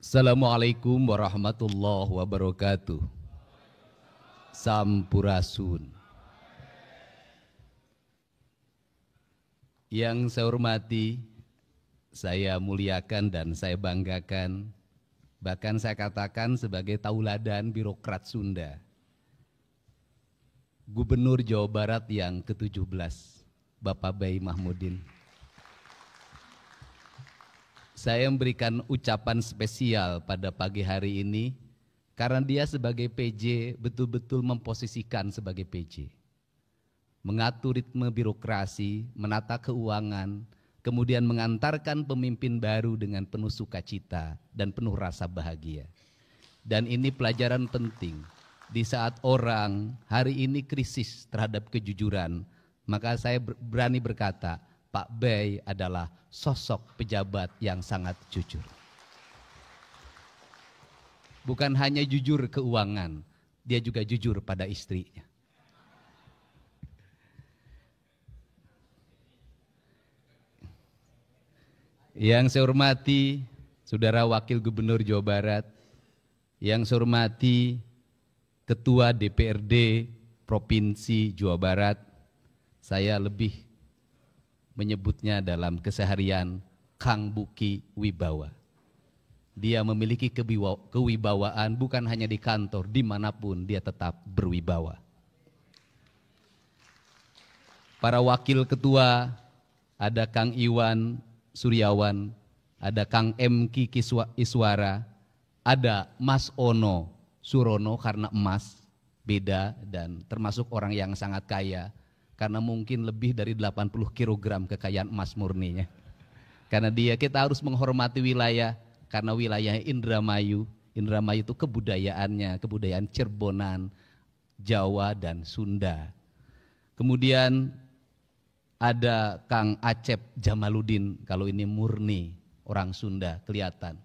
Assalamualaikum warahmatullahi wabarakatuh. Sampurasun. Yang saya hormati, saya muliakan dan saya banggakan, bahkan saya katakan sebagai tauladan birokrat Sunda, Gubernur Jawa Barat yang ke-17, Bapak Bay Mahmudin. Saya memberikan ucapan spesial pada pagi hari ini karena dia sebagai PJ betul-betul memposisikan sebagai PJ. Mengatur ritme birokrasi, menata keuangan, kemudian mengantarkan pemimpin baru dengan penuh sukacita dan penuh rasa bahagia. Dan ini pelajaran penting di saat orang hari ini krisis terhadap kejujuran, maka saya berani berkata, Pak Bay adalah sosok pejabat yang sangat jujur. Bukan hanya jujur keuangan, dia juga jujur pada istrinya. Yang saya hormati Saudara Wakil Gubernur Jawa Barat, yang saya hormati Ketua DPRD Provinsi Jawa Barat, saya lebih menyebutnya dalam keseharian Kang Buki Wibawa. Dia memiliki kewibawaan bukan hanya di kantor, dimanapun dia tetap berwibawa. Para wakil ketua, ada Kang Iwan Suryawan, ada Kang Emki Iswara, ada Mas Ono Surono karena emas, beda dan termasuk orang yang sangat kaya. Karena mungkin lebih dari 80 kg kekayaan emas murninya. Karena kita harus menghormati wilayah, karena wilayah Indramayu. Indramayu itu kebudayaannya, kebudayaan Cirebonan, Jawa dan Sunda. Kemudian ada Kang Acep Jamaludin, kalau ini murni orang Sunda kelihatan.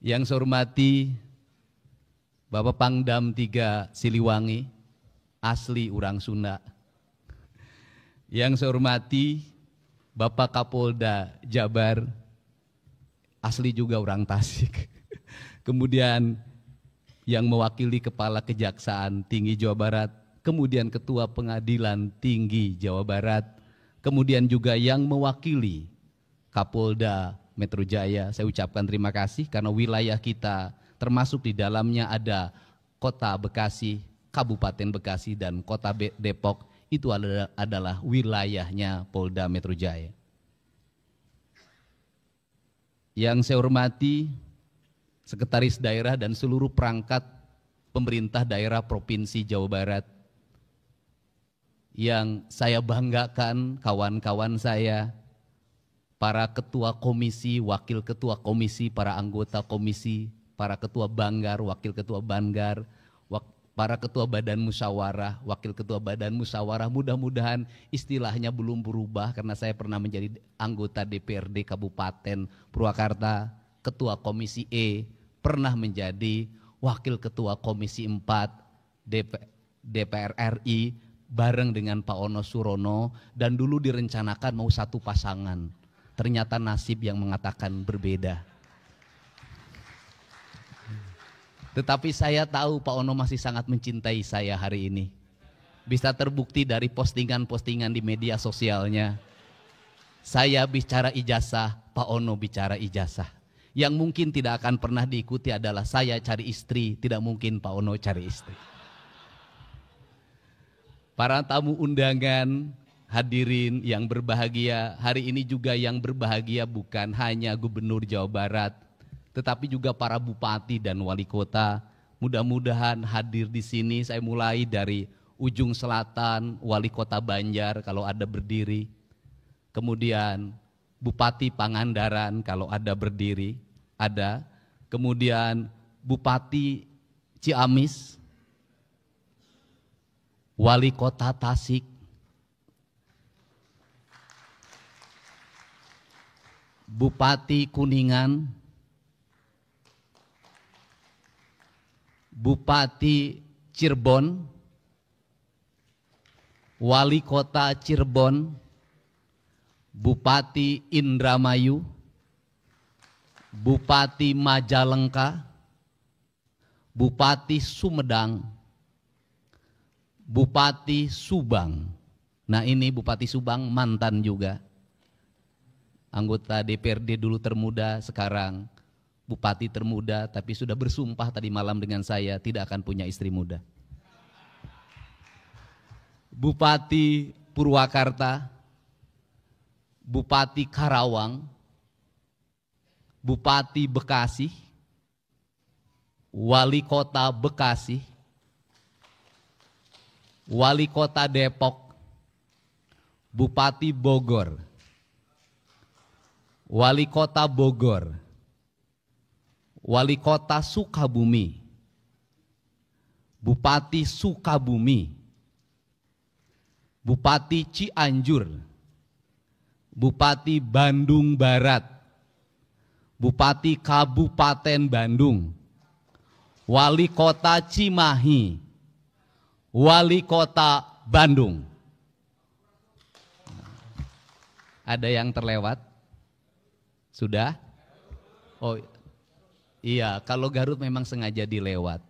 Yang saya hormati Bapak Pangdam 3 Siliwangi, asli orang Sunda. Yang saya hormati Bapak Kapolda Jabar, asli juga orang Tasik. Kemudian yang mewakili Kepala Kejaksaan Tinggi Jawa Barat, kemudian Ketua Pengadilan Tinggi Jawa Barat, kemudian juga yang mewakili Kapolda Metro Jaya, saya ucapkan terima kasih karena wilayah kita termasuk di dalamnya ada Kota Bekasi, Kabupaten Bekasi dan Kota Depok, itu adalah wilayahnya Polda Metro Jaya. Yang saya hormati Sekretaris Daerah dan seluruh perangkat pemerintah daerah Provinsi Jawa Barat. Yang saya banggakan kawan-kawan saya, para ketua komisi, wakil ketua komisi, para anggota komisi, para ketua Banggar, wakil ketua Banggar, para ketua badan musyawarah, wakil ketua badan musyawarah, mudah-mudahan istilahnya belum berubah karena saya pernah menjadi anggota DPRD Kabupaten Purwakarta, ketua komisi E, pernah menjadi wakil ketua komisi 4 DPR RI bareng dengan Pak Ono Surono, dan dulu direncanakan mau satu pasangan, ternyata nasib yang mengatakan berbeda. Tetapi saya tahu Pak Ono masih sangat mencintai saya hari ini. Bisa terbukti dari postingan-postingan di media sosialnya. Saya bicara ijazah, Pak Ono bicara ijazah. Yang mungkin tidak akan pernah diikuti adalah saya cari istri, tidak mungkin Pak Ono cari istri. Para tamu undangan, hadirin yang berbahagia, hari ini juga yang berbahagia bukan hanya Gubernur Jawa Barat, tetapi juga para bupati dan wali kota. Mudah-mudahan hadir di sini. Saya mulai dari ujung selatan, wali kota Banjar kalau ada berdiri. Kemudian Bupati Pangandaran kalau ada berdiri, ada. Kemudian Bupati Ciamis, wali kota Tasik, Bupati Kuningan, Bupati Cirebon, Wali Kota Cirebon, Bupati Indramayu, Bupati Majalengka, Bupati Sumedang, Bupati Subang. Nah ini Bupati Subang mantan juga, anggota DPRD dulu termuda, sekarang Bupati termuda, tapi sudah bersumpah tadi malam dengan saya tidak akan punya istri muda. Bupati Purwakarta, Bupati Karawang, Bupati Bekasi, Wali Kota Bekasi, Wali Kota Depok, Bupati Bogor, Wali Kota Bogor, Wali Kota Sukabumi, Bupati Sukabumi, Bupati Cianjur, Bupati Bandung Barat, Bupati Kabupaten Bandung, Wali Kota Cimahi, Wali Kota Bandung. Ada yang terlewat? Sudah? Oh iya, kalau Garut memang sengaja dilewat.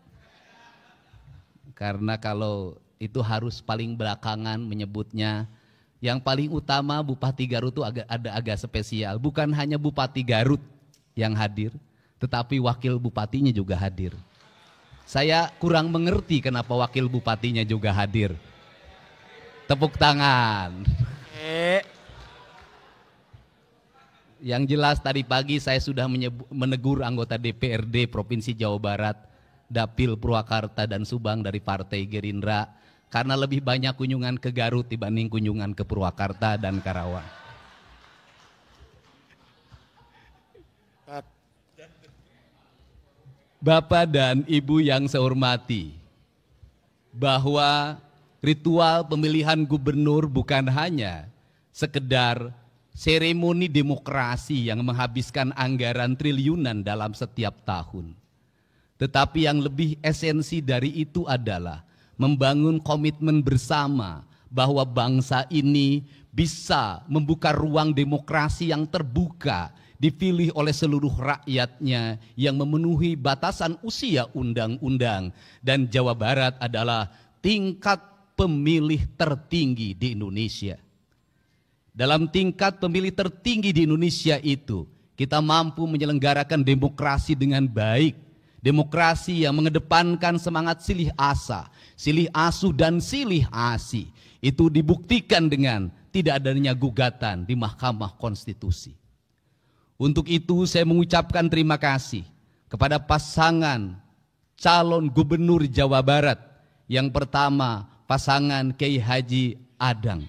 Karena kalau itu harus paling belakangan menyebutnya. Yang paling utama Bupati Garut itu agak spesial. Bukan hanya Bupati Garut yang hadir, tetapi wakil bupatinya juga hadir. Saya kurang mengerti kenapa wakil bupatinya juga hadir. Tepuk tangan. Yang jelas tadi pagi saya sudah menegur anggota DPRD Provinsi Jawa Barat, Dapil Purwakarta dan Subang dari Partai Gerindra, karena lebih banyak kunjungan ke Garut dibanding kunjungan ke Purwakarta dan Karawang. Bapak dan Ibu yang saya hormati, bahwa ritual pemilihan gubernur bukan hanya sekedar seremoni demokrasi yang menghabiskan anggaran triliunan dalam setiap tahun. Tetapi yang lebih esensi dari itu adalah membangun komitmen bersama bahwa bangsa ini bisa membuka ruang demokrasi yang terbuka, dipilih oleh seluruh rakyatnya yang memenuhi batasan usia undang-undang. Dan Jawa Barat adalah tingkat pemilih tertinggi di Indonesia. Dalam tingkat pemilih tertinggi di Indonesia itu, kita mampu menyelenggarakan demokrasi dengan baik. Demokrasi yang mengedepankan semangat silih asa, silih asuh dan silih asi. Itu dibuktikan dengan tidak adanya gugatan di Mahkamah Konstitusi. Untuk itu saya mengucapkan terima kasih kepada pasangan calon gubernur Jawa Barat. Yang pertama pasangan Kiai Haji Adang,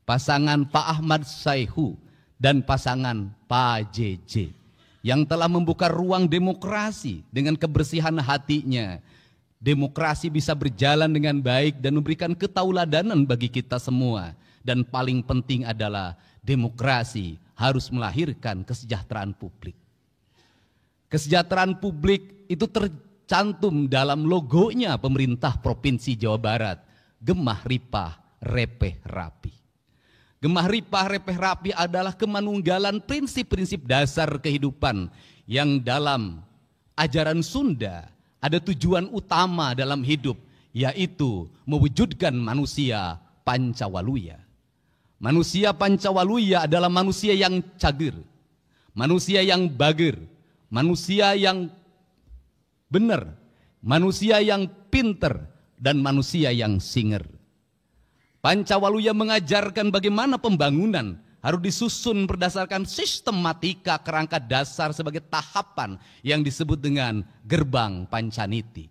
pasangan Pak Ahmad Saihu, dan pasangan Pak JJ. Yang telah membuka ruang demokrasi dengan kebersihan hatinya. Demokrasi bisa berjalan dengan baik dan memberikan ketauladanan bagi kita semua. Dan paling penting adalah demokrasi harus melahirkan kesejahteraan publik. Kesejahteraan publik itu tercantum dalam logonya pemerintah Provinsi Jawa Barat. Gemah Ripah Repeh Rapi. Gemah Ripah Repeh Rapi adalah kemanunggalan prinsip-prinsip dasar kehidupan yang dalam ajaran Sunda ada tujuan utama dalam hidup, yaitu mewujudkan manusia Pancawaluya. Manusia Pancawaluya adalah manusia yang cager, manusia yang bager, manusia yang benar, manusia yang pinter, dan manusia yang singer. Pancawaluya mengajarkan bagaimana pembangunan harus disusun berdasarkan sistematika kerangka dasar sebagai tahapan yang disebut dengan gerbang Pancaniti.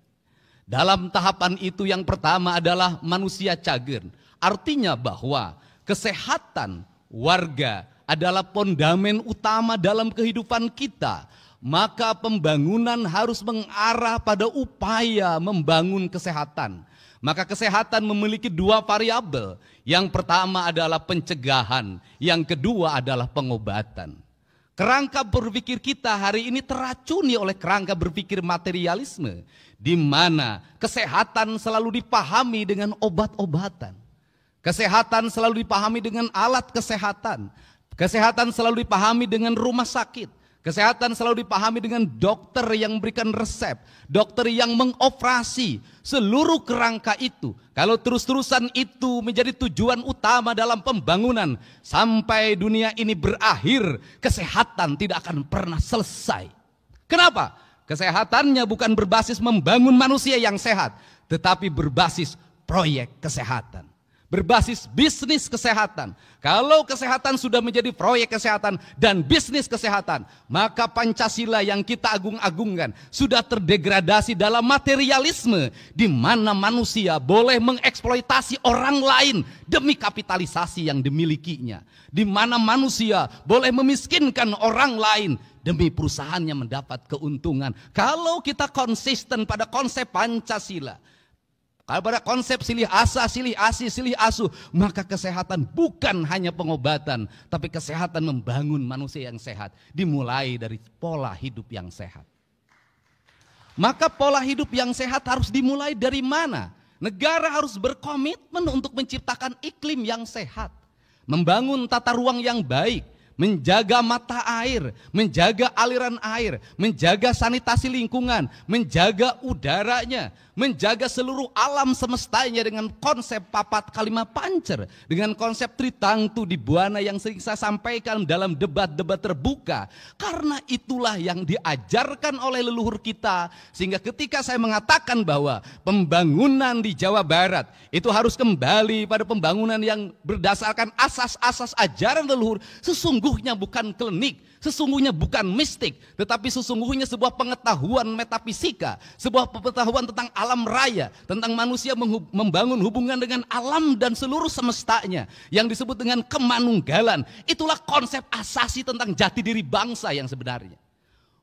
Dalam tahapan itu yang pertama adalah manusia cager. Artinya bahwa kesehatan warga adalah fondamen utama dalam kehidupan kita. Maka pembangunan harus mengarah pada upaya membangun kesehatan. Maka kesehatan memiliki dua variabel. Yang pertama adalah pencegahan, yang kedua adalah pengobatan. Kerangka berpikir kita hari ini teracuni oleh kerangka berpikir materialisme, di mana kesehatan selalu dipahami dengan obat-obatan. Kesehatan selalu dipahami dengan alat kesehatan. Kesehatan selalu dipahami dengan rumah sakit. Kesehatan selalu dipahami dengan dokter yang memberikan resep, dokter yang mengoperasi seluruh kerangka itu. Kalau terus-terusan itu menjadi tujuan utama dalam pembangunan sampai dunia ini berakhir, kesehatan tidak akan pernah selesai. Kenapa? Kesehatannya bukan berbasis membangun manusia yang sehat, tetapi berbasis proyek kesehatan. Berbasis bisnis kesehatan. Kalau kesehatan sudah menjadi proyek kesehatan dan bisnis kesehatan, maka Pancasila yang kita agung-agungkan sudah terdegradasi dalam materialisme, di mana manusia boleh mengeksploitasi orang lain demi kapitalisasi yang dimilikinya, di mana manusia boleh memiskinkan orang lain demi perusahaannya mendapat keuntungan. Kalau kita konsisten pada konsep Pancasila, kalau pada konsep silih asa, silih asi, silih asuh, maka kesehatan bukan hanya pengobatan, tapi kesehatan membangun manusia yang sehat, dimulai dari pola hidup yang sehat. Maka pola hidup yang sehat harus dimulai dari mana? Negara harus berkomitmen untuk menciptakan iklim yang sehat, membangun tata ruang yang baik, menjaga mata air, menjaga aliran air, menjaga sanitasi lingkungan, menjaga udaranya, menjaga seluruh alam semestanya dengan konsep papat kalima pancer, dengan konsep tritangtu di buana yang sering saya sampaikan dalam debat-debat terbuka. Karena itulah yang diajarkan oleh leluhur kita, sehingga ketika saya mengatakan bahwa pembangunan di Jawa Barat itu harus kembali pada pembangunan yang berdasarkan asas-asas ajaran leluhur, sesungguhnya bukan klinik, sesungguhnya bukan mistik, tetapi sesungguhnya sebuah pengetahuan metafisika, sebuah pengetahuan tentang alam raya, tentang manusia membangun hubungan dengan alam dan seluruh semestanya, yang disebut dengan kemanunggalan. Itulah konsep asasi tentang jati diri bangsa yang sebenarnya.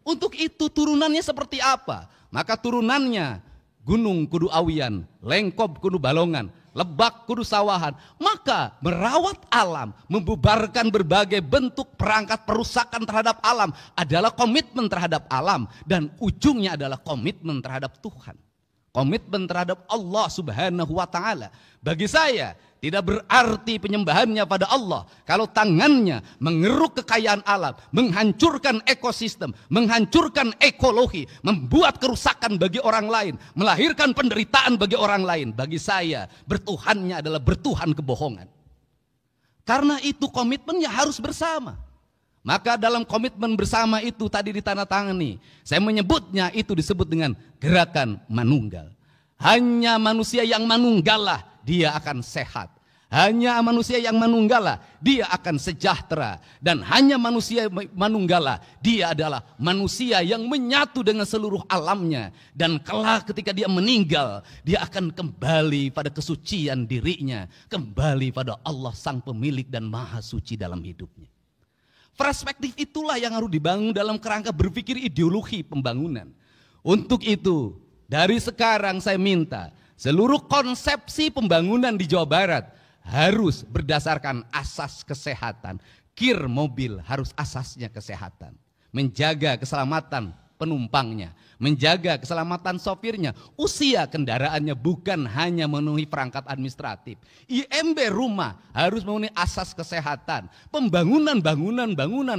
Untuk itu turunannya seperti apa? Maka turunannya gunung kudu awian, lengkop kudu balongan, lebak kudu sawahan. Maka merawat alam, membubarkan berbagai bentuk perangkat perusakan terhadap alam adalah komitmen terhadap alam, dan ujungnya adalah komitmen terhadap Tuhan, komitmen terhadap Allah Subhanahu wa Ta'ala. Bagi saya tidak berarti penyembahannya pada Allah kalau tangannya mengeruk kekayaan alam, menghancurkan ekosistem, menghancurkan ekologi, membuat kerusakan bagi orang lain, melahirkan penderitaan bagi orang lain. Bagi saya bertuhannya adalah bertuhan kebohongan. Karena itu komitmennya harus bersama. Maka dalam komitmen bersama itu tadi ditandatangani, saya menyebutnya itu disebut dengan gerakan manunggal. Hanya manusia yang manunggalah dia akan sehat. Hanya manusia yang manunggalah dia akan sejahtera. Dan hanya manusia manunggalah dia adalah manusia yang menyatu dengan seluruh alamnya. Dan kelak ketika dia meninggal, dia akan kembali pada kesucian dirinya, kembali pada Allah sang pemilik dan maha suci dalam hidupnya. Perspektif itulah yang harus dibangun dalam kerangka berpikir ideologi pembangunan. Untuk itu, dari sekarang saya minta seluruh konsepsi pembangunan di Jawa Barat harus berdasarkan asas kesehatan. Kir mobil harus asasnya kesehatan. Menjaga keselamatan penumpangnya, menjaga keselamatan sopirnya, usia kendaraannya bukan hanya memenuhi perangkat administratif. IMB rumah harus memenuhi asas kesehatan. Pembangunan bangunan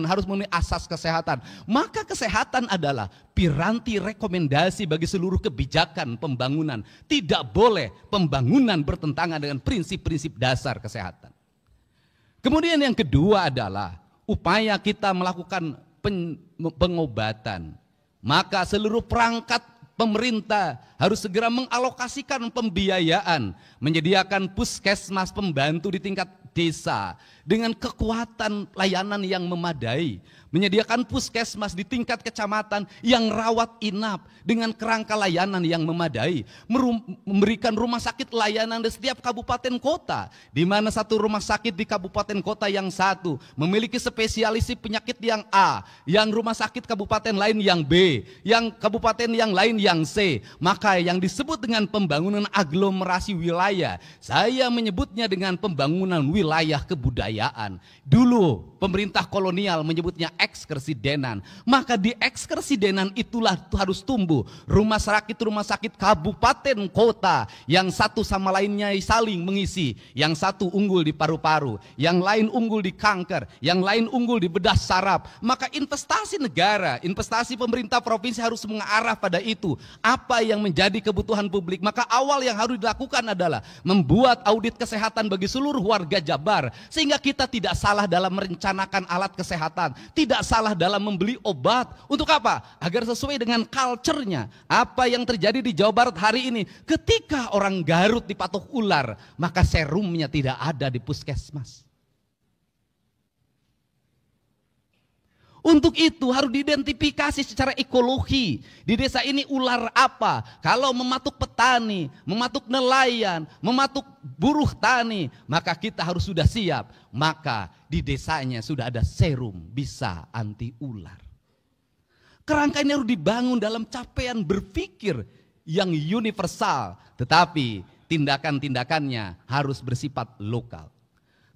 harus memenuhi asas kesehatan. Maka kesehatan adalah piranti rekomendasi bagi seluruh kebijakan pembangunan. Tidak boleh pembangunan bertentangan dengan prinsip-prinsip dasar kesehatan. Kemudian yang kedua adalah upaya kita melakukan pengobatan. Maka seluruh perangkat pemerintah harus segera mengalokasikan pembiayaan, menyediakan puskesmas pembantu di tingkat desa dengan kekuatan layanan yang memadai, menyediakan puskesmas di tingkat kecamatan yang rawat inap dengan kerangka layanan yang memadai, memberikan rumah sakit layanan di setiap kabupaten kota, di mana satu rumah sakit di kabupaten kota yang satu memiliki spesialis penyakit yang A, yang rumah sakit kabupaten lain yang B, yang kabupaten yang lain yang C. Maka yang disebut dengan pembangunan aglomerasi wilayah, saya menyebutnya dengan pembangunan wilayah kebudayaan. Dulu pemerintah kolonial menyebutnya ekskresidenan. Maka di ekskresidenan itulah harus tumbuh rumah sakit kabupaten kota yang satu sama lainnya saling mengisi. Yang satu unggul di paru-paru, yang lain unggul di kanker, yang lain unggul di bedah saraf. Maka investasi negara, investasi pemerintah provinsi harus mengarah pada itu. Apa yang menjadi kebutuhan publik? Maka awal yang harus dilakukan adalah membuat audit kesehatan bagi seluruh warga Jabar, sehingga kita tidak salah dalam merencanakan alat kesehatan, tidak salah dalam membeli obat. Untuk apa? Agar sesuai dengan culture-nya. Apa yang terjadi di Jawa Barat hari ini, ketika orang Garut dipatok ular, maka serumnya tidak ada di puskesmas. Untuk itu harus diidentifikasi secara ekologi. Di desa ini ular apa? Kalau mematuk petani, mematuk nelayan, mematuk buruh tani, maka kita harus sudah siap. Maka di desanya sudah ada serum bisa anti ular. Kerangka ini harus dibangun dalam capaian berpikir yang universal. Tetapi tindakan-tindakannya harus bersifat lokal.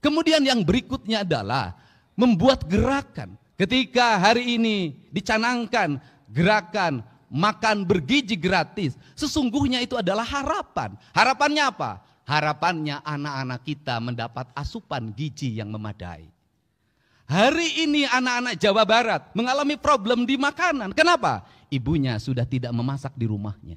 Kemudian yang berikutnya adalah membuat gerakan. Ketika hari ini dicanangkan gerakan makan bergizi gratis, sesungguhnya itu adalah harapan. Harapannya apa? Harapannya anak-anak kita mendapat asupan gizi yang memadai. Hari ini anak-anak Jawa Barat mengalami problem di makanan. Kenapa? Ibunya sudah tidak memasak di rumahnya.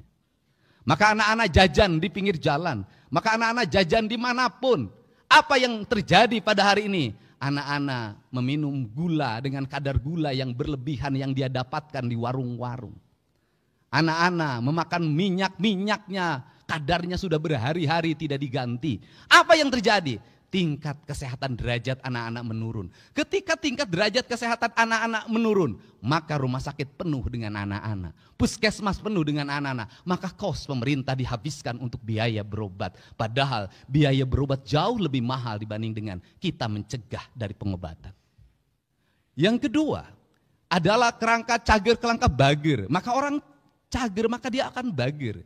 Maka anak-anak jajan di pinggir jalan. Maka anak-anak jajan dimanapun. Apa yang terjadi pada hari ini? Anak-anak meminum gula dengan kadar gula yang berlebihan yang dia dapatkan di warung-warung. Anak-anak memakan minyak-minyaknya, kadarnya sudah berhari-hari tidak diganti. Apa yang terjadi? Tingkat kesehatan derajat anak-anak menurun. Ketika tingkat derajat kesehatan anak-anak menurun, maka rumah sakit penuh dengan anak-anak. Puskesmas penuh dengan anak-anak. Maka kos pemerintah dihabiskan untuk biaya berobat. Padahal biaya berobat jauh lebih mahal dibanding dengan kita mencegah dari pengobatan. Yang kedua adalah kerangka cager kelangka bager. Maka orang cager maka dia akan bager.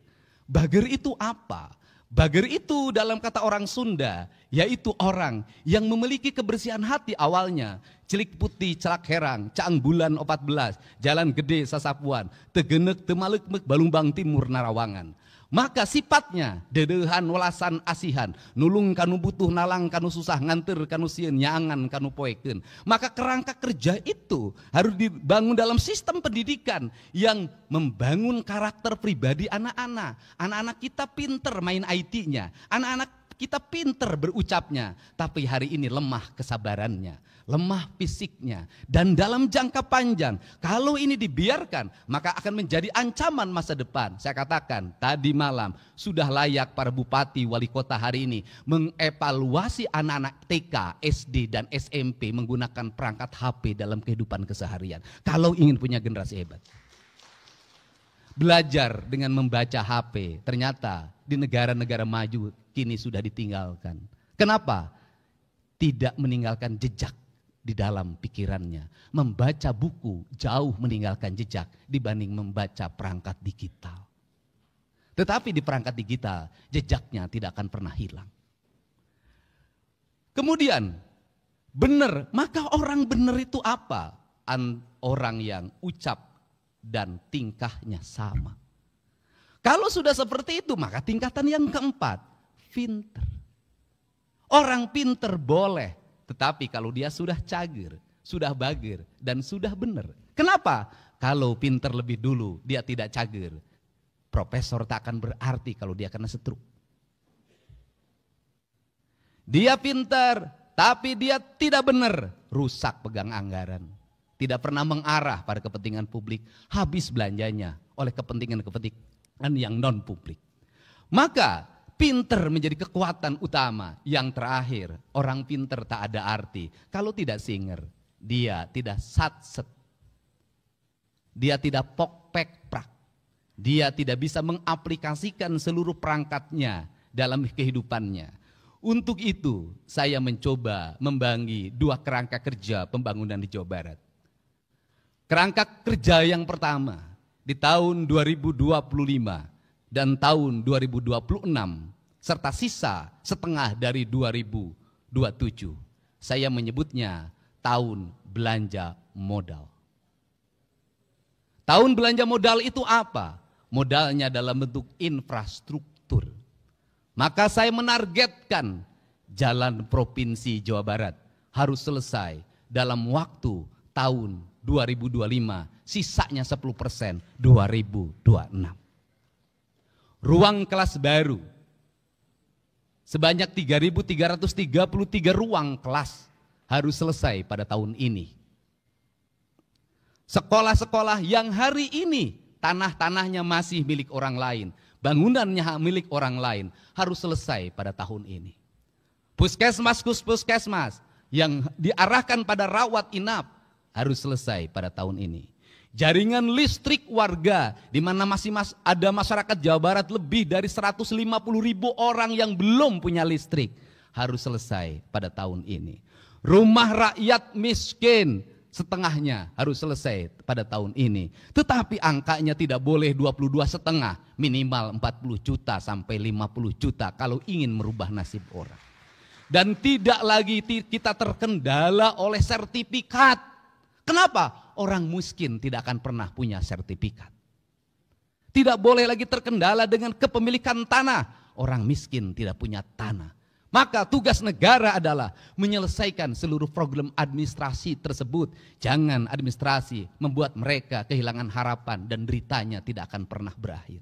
Bager itu apa? Bager itu dalam kata orang Sunda, yaitu orang yang memiliki kebersihan hati awalnya. Celik putih, celak herang, caang bulan 14, jalan gede Sasapuan, tegenek temalek mek Balumbang Timur Narawangan. Maka sifatnya dedehan welasan asihan, nulung kanu butuh nalang kanu susah nganter kanu sieun nyaangan kanu poeken. Maka kerangka kerja itu harus dibangun dalam sistem pendidikan yang membangun karakter pribadi anak-anak. Anak-anak kita pinter main IT-nya, anak-anak kita pinter berucapnya, tapi hari ini lemah kesabarannya, lemah fisiknya. Dan dalam jangka panjang, kalau ini dibiarkan, maka akan menjadi ancaman masa depan. Saya katakan, tadi malam sudah layak para bupati, wali kota hari ini mengevaluasi anak-anak TK, SD, dan SMP menggunakan perangkat HP dalam kehidupan keseharian. Kalau ingin punya generasi hebat. Belajar dengan membaca HP, ternyata di negara-negara maju kini sudah ditinggalkan. Kenapa? Tidak meninggalkan jejak di dalam pikirannya. Membaca buku jauh meninggalkan jejak dibanding membaca perangkat digital. Tetapi di perangkat digital jejaknya tidak akan pernah hilang. Kemudian benar, maka orang benar itu apa? Orang yang ucap dan tingkahnya sama. Kalau sudah seperti itu, maka tingkatan yang keempat, pinter. Orang pinter boleh, tetapi kalau dia sudah cager, sudah bager, dan sudah benar. Kenapa? Kalau pinter lebih dulu, dia tidak cager. Profesor tak akan berarti kalau dia kena stroke. Dia pinter, tapi dia tidak benar, rusak pegang anggaran. Tidak pernah mengarah pada kepentingan publik, habis belanjanya oleh kepentingan-kepentingan yang non-publik. Maka pinter menjadi kekuatan utama. Yang terakhir, orang pinter tak ada arti kalau tidak singer. Dia tidak satset. Dia tidak pok-pek-prak. Dia tidak bisa mengaplikasikan seluruh perangkatnya dalam kehidupannya. Untuk itu saya mencoba membagi dua kerangka kerja pembangunan di Jawa Barat. Kerangka kerja yang pertama di tahun 2025 dan tahun 2026 serta sisa setengah dari 2027. Saya menyebutnya tahun belanja modal. Tahun belanja modal itu apa? Modalnya dalam bentuk infrastruktur. Maka saya menargetkan jalan Provinsi Jawa Barat harus selesai dalam waktu tahun 2025, sisanya 10% 2026. Ruang kelas baru sebanyak 3.333 ruang kelas harus selesai pada tahun ini. Sekolah-sekolah yang hari ini tanah-tanahnya masih milik orang lain, bangunannya milik orang lain, harus selesai pada tahun ini. Puskesmas yang diarahkan pada rawat inap harus selesai pada tahun ini. Jaringan listrik warga, di mana masih ada masyarakat Jawa Barat lebih dari 150.000 orang yang belum punya listrik, harus selesai pada tahun ini. Rumah rakyat miskin setengahnya harus selesai pada tahun ini. Tetapi angkanya tidak boleh 22,5, minimal 40 juta sampai 50 juta kalau ingin merubah nasib orang. Dan tidak lagi kita terkendala oleh sertifikat. Kenapa? Orang miskin tidak akan pernah punya sertifikat. Tidak boleh lagi terkendala dengan kepemilikan tanah. Orang miskin tidak punya tanah. Maka tugas negara adalah menyelesaikan seluruh program administrasi tersebut. Jangan administrasi membuat mereka kehilangan harapan dan deritanya tidak akan pernah berakhir.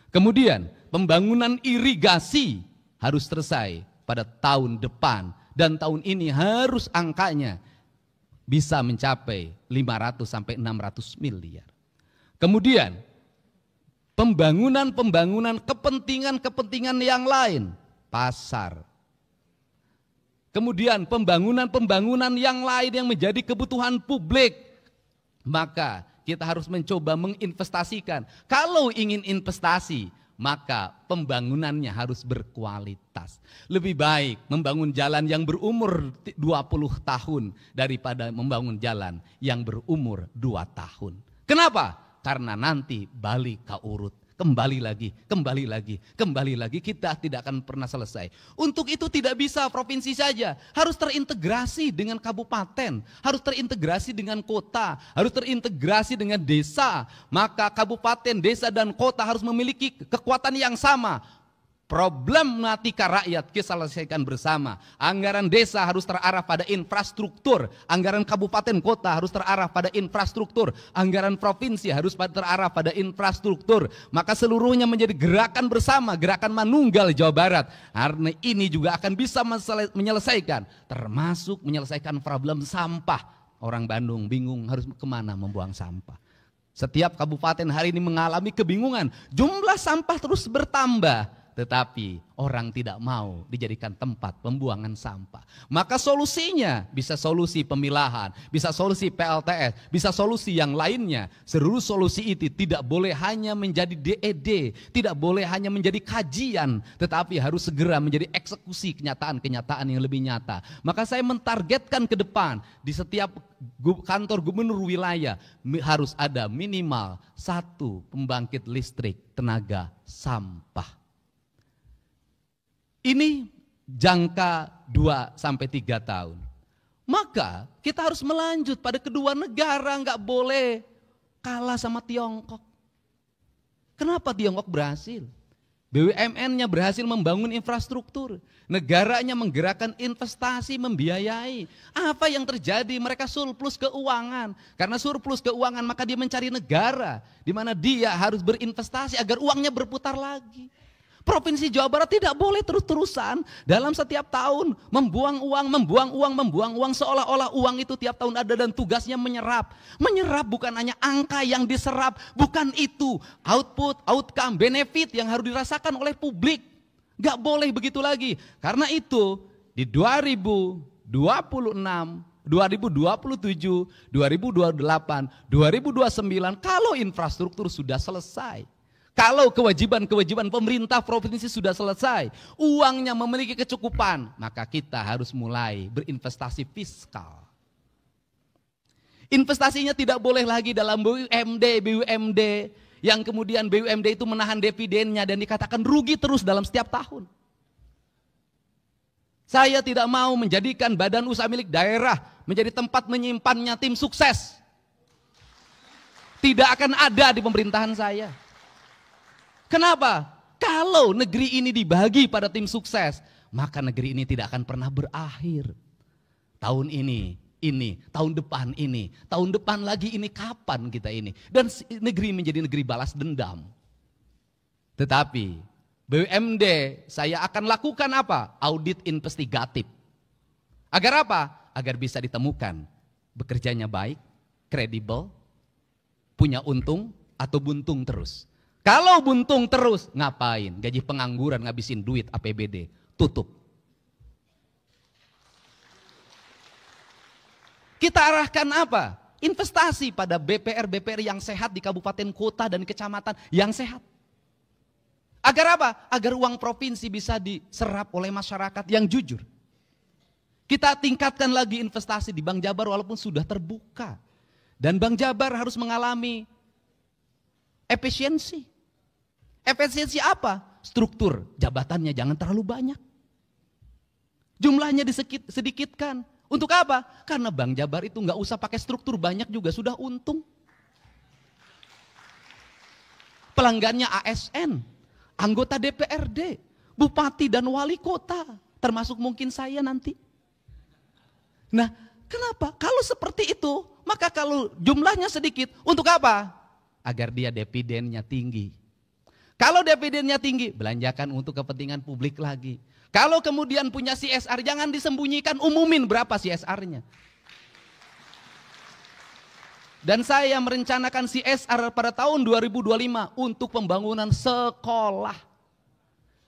Kemudian pembangunan irigasi harus selesai pada tahun depan. Dan tahun ini harus angkanya bisa mencapai 500 sampai 600 miliar. Kemudian pembangunan kepentingan yang lain, pasar. Kemudian pembangunan yang lain yang menjadi kebutuhan publik. Maka kita harus mencoba menginvestasikan. Kalau ingin investasi, maka pembangunannya harus berkualitas. Lebih baik membangun jalan yang berumur 20 tahun daripada membangun jalan yang berumur 2 tahun. Kenapa? Karena nanti balik ke urut. Kembali lagi, kita tidak akan pernah selesai. Untuk itu tidak bisa provinsi saja, harus terintegrasi dengan kabupaten, harus terintegrasi dengan kota, harus terintegrasi dengan desa. Maka kabupaten, desa, dan kota harus memiliki kekuatan yang sama. Problematika rakyat kita selesaikan bersama. Anggaran desa harus terarah pada infrastruktur. Anggaran kabupaten kota harus terarah pada infrastruktur. Anggaran provinsi harus terarah pada infrastruktur. Maka seluruhnya menjadi gerakan bersama, gerakan Manunggal Jawa Barat. Karena ini juga akan bisa menyelesaikan, termasuk menyelesaikan problem sampah. Orang Bandung bingung harus kemana membuang sampah. Setiap kabupaten hari ini mengalami kebingungan. Jumlah sampah terus bertambah. Tetapi orang tidak mau dijadikan tempat pembuangan sampah. Maka solusinya bisa solusi pemilahan, bisa solusi PLTS, bisa solusi yang lainnya. Seluruh solusi itu tidak boleh hanya menjadi DED, tidak boleh hanya menjadi kajian, tetapi harus segera menjadi eksekusi kenyataan-kenyataan yang lebih nyata. Maka saya mentargetkan ke depan di setiap kantor gubernur wilayah harus ada minimal 1 pembangkit listrik tenaga sampah. Ini jangka 2 sampai 3 tahun. Maka kita harus melanjut pada kedua negara, nggak boleh kalah sama Tiongkok. Kenapa Tiongkok berhasil? BUMN-nya berhasil membangun infrastruktur. Negaranya menggerakkan investasi, membiayai. Apa yang terjadi? Mereka surplus keuangan. Karena surplus keuangan maka dia mencari negara di mana dia harus berinvestasi agar uangnya berputar lagi. Provinsi Jawa Barat tidak boleh terus-terusan dalam setiap tahun membuang uang seolah-olah uang itu tiap tahun ada dan tugasnya menyerap. Menyerap bukan hanya angka yang diserap, bukan itu. Output, outcome, benefit yang harus dirasakan oleh publik. Gak boleh begitu lagi. Karena itu di 2026, 2027, 2028, 2029 kalau infrastruktur sudah selesai. Kalau kewajiban-kewajiban pemerintah provinsi sudah selesai, uangnya memiliki kecukupan, maka kita harus mulai berinvestasi Investasinya tidak boleh lagi dalam BUMD, yang kemudian BUMD itu menahan dividennya dan dikatakan rugi terus dalam setiap tahun. Saya tidak mau menjadikan badan usaha milik daerah menjadi tempat menyimpannya tim sukses. Tidak akan ada di pemerintahan saya. Kenapa? Kalau negeri ini dibagi pada tim sukses, maka negeri ini tidak akan pernah berakhir. Tahun ini, tahun depan lagi ini, kapan kita ini? Dan negeri menjadi negeri balas dendam. Tetapi BUMD saya akan lakukan apa? Audit investigatif. Agar apa? Agar bisa ditemukan bekerjanya baik, kredibel, punya untung atau buntung terus. Kalau buntung terus, ngapain? Gaji pengangguran, ngabisin duit APBD, tutup. Kita arahkan apa? Investasi pada BPR-BPR yang sehat di kabupaten, kota, dan kecamatan yang sehat. Agar apa? Agar uang provinsi bisa diserap oleh masyarakat yang jujur. Kita tingkatkan lagi investasi di Bank Jabar walaupun sudah terbuka. Dan Bank Jabar harus mengalami efisiensi. Efisiensi apa? Struktur jabatannya jangan terlalu banyak. Jumlahnya disedikitkan. Untuk apa? Karena Bank Jabar itu nggak usah pakai struktur banyak juga sudah untung. Pelanggannya ASN, anggota DPRD, bupati dan wali kota, termasuk mungkin saya nanti. Nah, kenapa? Kalau seperti itu, maka kalau jumlahnya sedikit, untuk apa? Agar dia dividennya tinggi. Kalau dividennya tinggi, belanjakan untuk kepentingan publik lagi. Kalau kemudian punya CSR, jangan disembunyikan, umumin berapa CSR-nya. Dan saya merencanakan CSR pada tahun 2025 untuk pembangunan sekolah.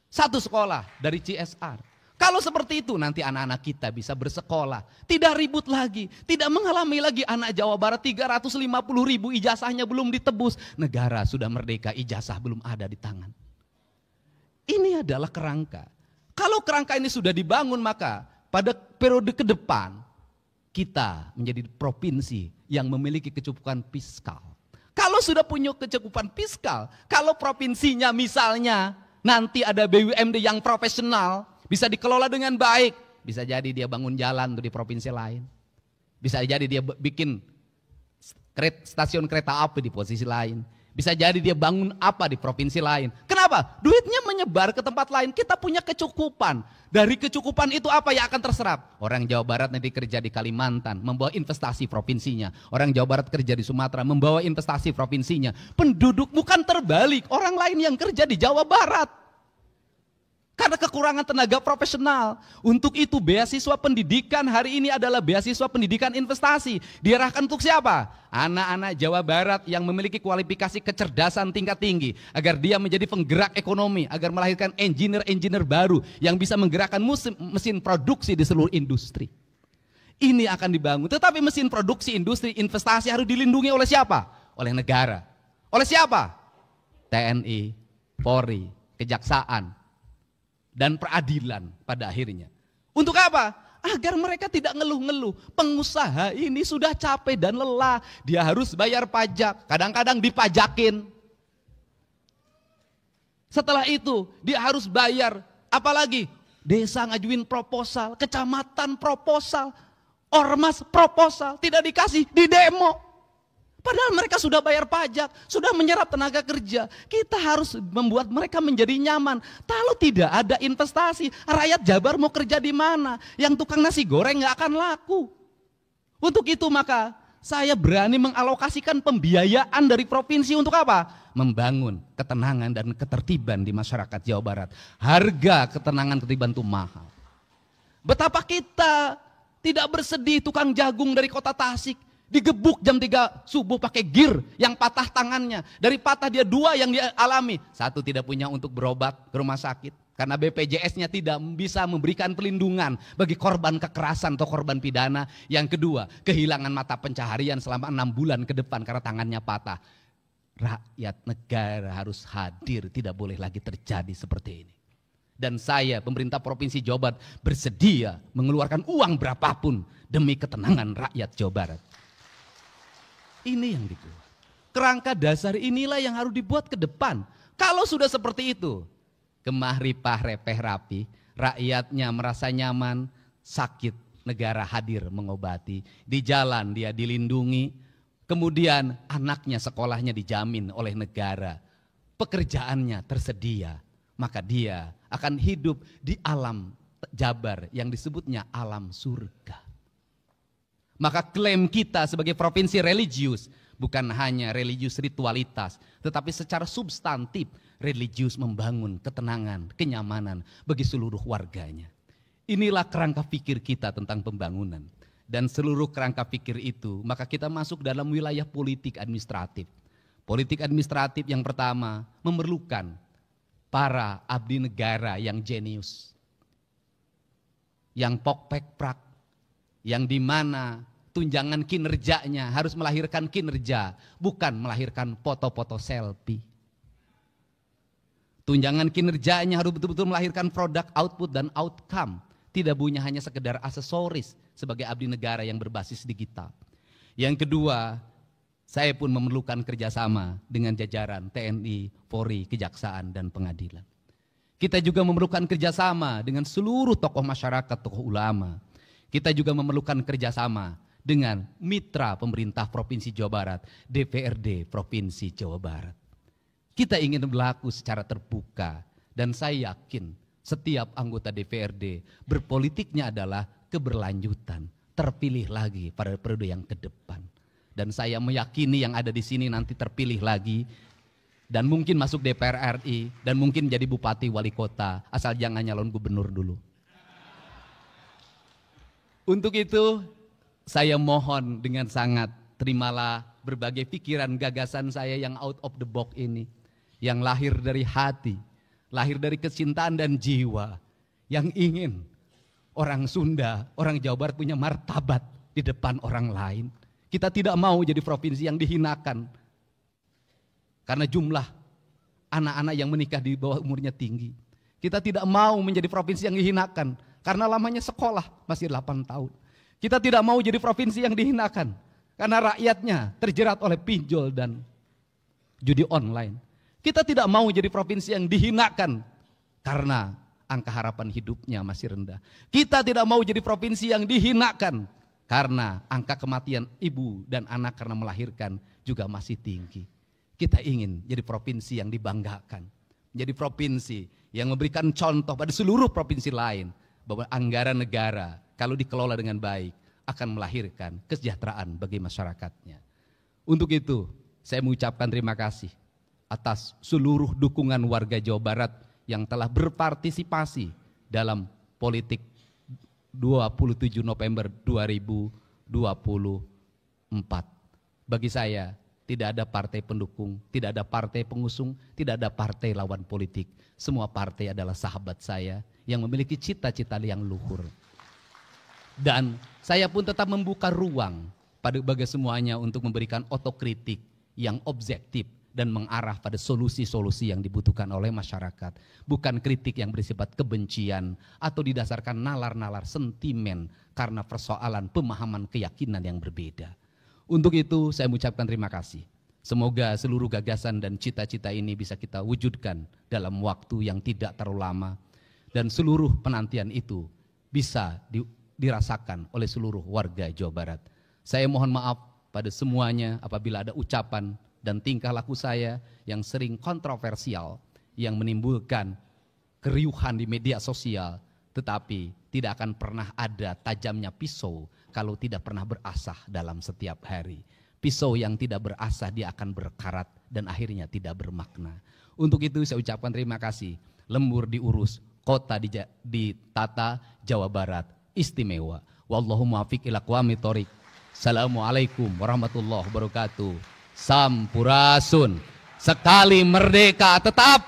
Satu sekolah dari CSR. Kalau seperti itu nanti anak-anak kita bisa bersekolah. Tidak ribut lagi. Tidak mengalami lagi anak Jawa Barat 350.000 ijazahnya belum ditebus. Negara sudah merdeka, ijazah belum ada di tangan. Ini adalah kerangka. Kalau kerangka ini sudah dibangun, maka pada periode ke depan kita menjadi provinsi yang memiliki kecukupan fiskal. Kalau sudah punya kecukupan fiskal, kalau provinsinya misalnya nanti ada BUMD yang profesional, bisa dikelola dengan baik, bisa jadi dia bangun jalan di provinsi lain. Bisa jadi dia bikin stasiun kereta api di posisi lain. Bisa jadi dia bangun apa di provinsi lain. Kenapa? Duitnya menyebar ke tempat lain. Kita punya kecukupan. Dari kecukupan itu apa yang akan terserap? Orang Jawa Barat nanti kerja di Kalimantan, membawa investasi provinsinya. Orang Jawa Barat kerja di Sumatera, membawa investasi provinsinya. Penduduk bukan terbalik, orang lain yang kerja di Jawa Barat. Karena kekurangan tenaga profesional. Untuk itu beasiswa pendidikan hari ini adalah beasiswa pendidikan investasi. Diarahkan untuk siapa? Anak-anak Jawa Barat yang memiliki kualifikasi kecerdasan tingkat tinggi. Agar dia menjadi penggerak ekonomi. Agar melahirkan engineer-engineer baru yang bisa menggerakkan mesin produksi di seluruh industri. Ini akan dibangun. Tetapi mesin produksi, industri, investasi harus dilindungi oleh siapa? Oleh negara. Oleh siapa? TNI, Polri, Kejaksaan, dan peradilan pada akhirnya. Untuk apa? Agar mereka tidak ngeluh-ngeluh. Pengusaha ini sudah capek dan lelah. Dia harus bayar pajak. Kadang-kadang dipajakin. Setelah itu dia harus bayar. Apalagi desa ngajuin proposal, kecamatan proposal, ormas proposal. Tidak dikasih, di demo. Padahal mereka sudah bayar pajak, sudah menyerap tenaga kerja. Kita harus membuat mereka menjadi nyaman. Kalau tidak ada investasi, rakyat Jabar mau kerja di mana? Yang tukang nasi goreng nggak akan laku. Untuk itu maka saya berani mengalokasikan pembiayaan dari provinsi untuk apa? Membangun ketenangan dan ketertiban di masyarakat Jawa Barat. Harga ketenangan ketertiban itu mahal. Betapa kita tidak bersedih tukang jagung dari kota Tasik. Digebuk jam 3 subuh pakai gear yang patah tangannya. Dari patah dia 2 yang dia alami. 1 tidak punya untuk berobat ke rumah sakit. Karena BPJS-nya tidak bisa memberikan pelindungan bagi korban kekerasan atau korban pidana. Yang kedua, kehilangan mata pencaharian selama 6 bulan ke depan karena tangannya patah. Rakyat negara harus hadir, tidak boleh lagi terjadi seperti ini. Dan saya, pemerintah Provinsi Jawa Barat, bersedia mengeluarkan uang berapapun demi ketenangan rakyat Jawa Barat. Ini yang dibuat. Kerangka dasar inilah yang harus dibuat ke depan. Kalau sudah seperti itu, gemah ripah repeh rapi, rakyatnya merasa nyaman, sakit negara hadir mengobati. Di jalan dia dilindungi, kemudian anaknya sekolahnya dijamin oleh negara, pekerjaannya tersedia, maka dia akan hidup di alam Jabar yang disebutnya alam surga. Maka klaim kita sebagai provinsi religius bukan hanya religius ritualitas, tetapi secara substantif religius membangun ketenangan, kenyamanan bagi seluruh warganya. Inilah kerangka pikir kita tentang pembangunan. Dan seluruh kerangka pikir itu, maka kita masuk dalam wilayah politik administratif. Politik administratif yang pertama memerlukan para abdi negara yang jenius, yang pokpekprak, yang dimana tunjangan kinerjanya harus melahirkan kinerja, bukan melahirkan foto-foto selfie. Tunjangan kinerjanya harus betul-betul melahirkan produk, output, dan outcome. Tidak punya hanya sekedar aksesoris sebagai abdi negara yang berbasis digital. Yang kedua, saya pun memerlukan kerjasama dengan jajaran TNI, Polri, Kejaksaan, dan Pengadilan. Kita juga memerlukan kerjasama dengan seluruh tokoh masyarakat, tokoh ulama. Kita juga memerlukan kerjasama dengan mitra pemerintah Provinsi Jawa Barat, DPRD Provinsi Jawa Barat. Kita ingin berlaku secara terbuka, dan saya yakin setiap anggota DPRD berpolitiknya adalah keberlanjutan, terpilih lagi pada periode yang ke depan. Dan saya meyakini yang ada di sini nanti terpilih lagi, dan mungkin masuk DPR RI, dan mungkin jadi bupati wali kota, asal jangan nyalon gubernur dulu. Untuk itu, saya mohon dengan sangat, terimalah berbagai pikiran gagasan saya yang out of the box ini, yang lahir dari hati, lahir dari kecintaan dan jiwa, yang ingin orang Sunda, orang Jawa Barat punya martabat di depan orang lain. Kita tidak mau jadi provinsi yang dihinakan karena jumlah anak-anak yang menikah di bawah umurnya tinggi. Kita tidak mau menjadi provinsi yang dihinakan karena lamanya sekolah masih 8 tahun. Kita tidak mau jadi provinsi yang dihinakan karena rakyatnya terjerat oleh pinjol dan judi online. Kita tidak mau jadi provinsi yang dihinakan karena angka harapan hidupnya masih rendah. Kita tidak mau jadi provinsi yang dihinakan karena angka kematian ibu dan anak karena melahirkan juga masih tinggi. Kita ingin jadi provinsi yang dibanggakan, menjadi provinsi yang memberikan contoh pada seluruh provinsi lain bahwa anggaran negara kalau dikelola dengan baik akan melahirkan kesejahteraan bagi masyarakatnya. Untuk itu saya mengucapkan terima kasih atas seluruh dukungan warga Jawa Barat yang telah berpartisipasi dalam politik 27 November 2024. Bagi saya tidak ada partai pendukung, tidak ada partai pengusung, tidak ada partai lawan politik. Semua partai adalah sahabat saya yang memiliki cita-cita yang luhur. Dan saya pun tetap membuka ruang bagi semuanya untuk memberikan otokritik yang objektif dan mengarah pada solusi-solusi yang dibutuhkan oleh masyarakat. Bukan kritik yang bersifat kebencian atau didasarkan nalar-nalar sentimen karena persoalan pemahaman keyakinan yang berbeda. Untuk itu saya mengucapkan terima kasih. Semoga seluruh gagasan dan cita-cita ini bisa kita wujudkan dalam waktu yang tidak terlalu lama. Dan seluruh penantian itu bisa dirasakan oleh seluruh warga Jawa Barat. Saya mohon maaf pada semuanya apabila ada ucapan dan tingkah laku saya yang sering kontroversial, yang menimbulkan keriuhan di media sosial, tetapi tidak akan pernah ada tajamnya pisau kalau tidak pernah berasah dalam setiap hari. Pisau yang tidak berasah dia akan berkarat dan akhirnya tidak bermakna. Untuk itu saya ucapkan terima kasih. Lembur diurus, kota ditata, Jawa Barat istimewa. Wallahu muwaffiq ila aqwamit thoriq. Assalamualaikum warahmatullahi wabarakatuh. Sampurasun. Sekali merdeka tetap